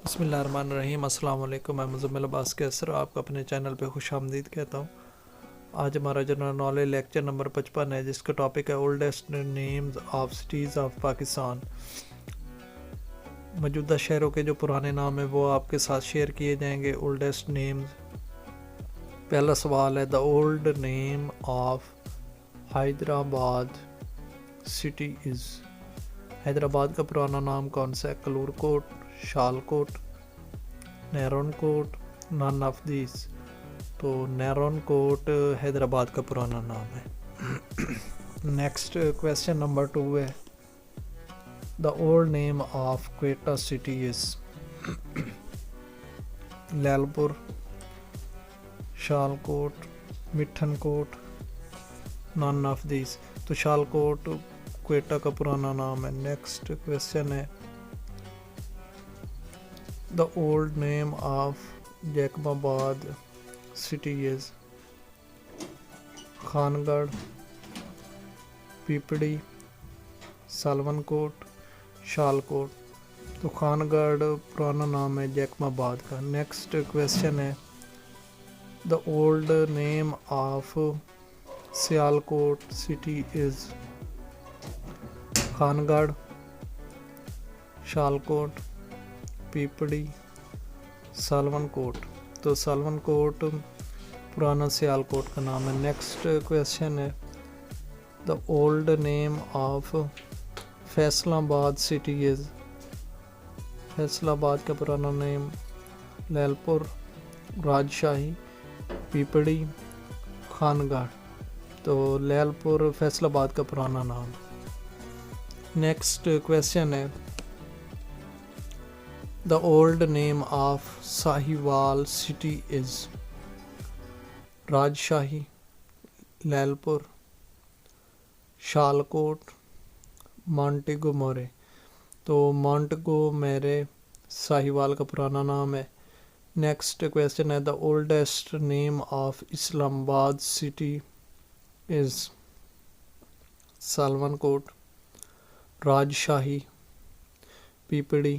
बसमिल्लाहिर्रहमानिर्रहीम। अस्सलाम वालेकुम। मैं मुज़म्मिल अब्बास कैसर आप को अपने चैनल पे खुश आमदीद कहता हूँ। आज हमारा जनरल नॉलेज लेक्चर नंबर 55 है, जिसका टॉपिक है oldest names of cities of Pakistan. मौजूदा शहरों के जो पुराने नाम हैं वो आपके साथ शेयर किए जाएंगे। ओल्डेस्ट नेम्स, पहला सवाल है the old name of Hyderabad city is. Hyderabad का पुराना नाम कौन सा है? कलूरकोट, शालकोट, नैरोनकोट, नन ऑफ दिस। तो नैरोनकोट हैदराबाद का पुराना नाम है। नेक्स्ट क्वेश्चन नंबर 2 है the old name of Quetta city is. Lyallpur, Shalkot, Mithankot, none of this. तो शालकोट क्वेटा का पुराना नाम है। नेक्स्ट क्वेश्चन है the old name of Jacobabad city is. Khangarh, Pipri, Salwankot, Shalkot. तो खानगढ़ पुराना नाम है जैकबाबाद का। नेक्स्ट क्वेश्चन है the old name of Sialkot city is. Khangarh, Shalkot, Pipri, Salwankot. तो सालवनकोट पुराना सियालकोट का नाम है। नेक्स्ट क्वेश्चन है the old name of Faisalabad city is. Faisalabad का पुराना नेम लैलपुर, राजशाही, पीपड़ी, खानगढ़। तो लैलपुर फैसलाबाद का पुराना नाम। नेक्स्ट क्वेश्चन है the old name of Sahiwal city is. राजशाही, लैलपुर, शालकोट, मॉन्टेगो मोरे। तो मॉन्टेगो मोरे साहिवाल का पुराना नाम है। नेक्स्ट क्वेश्चन है the oldest name of Islamabad city is. सालवनकोट, राजशाही, पीपड़ी,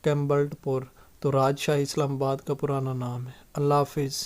कैम्बल्टपुर। तो राजशाही इस्लामाबाद का पुराना नाम है। अल्लाह हाफिज़।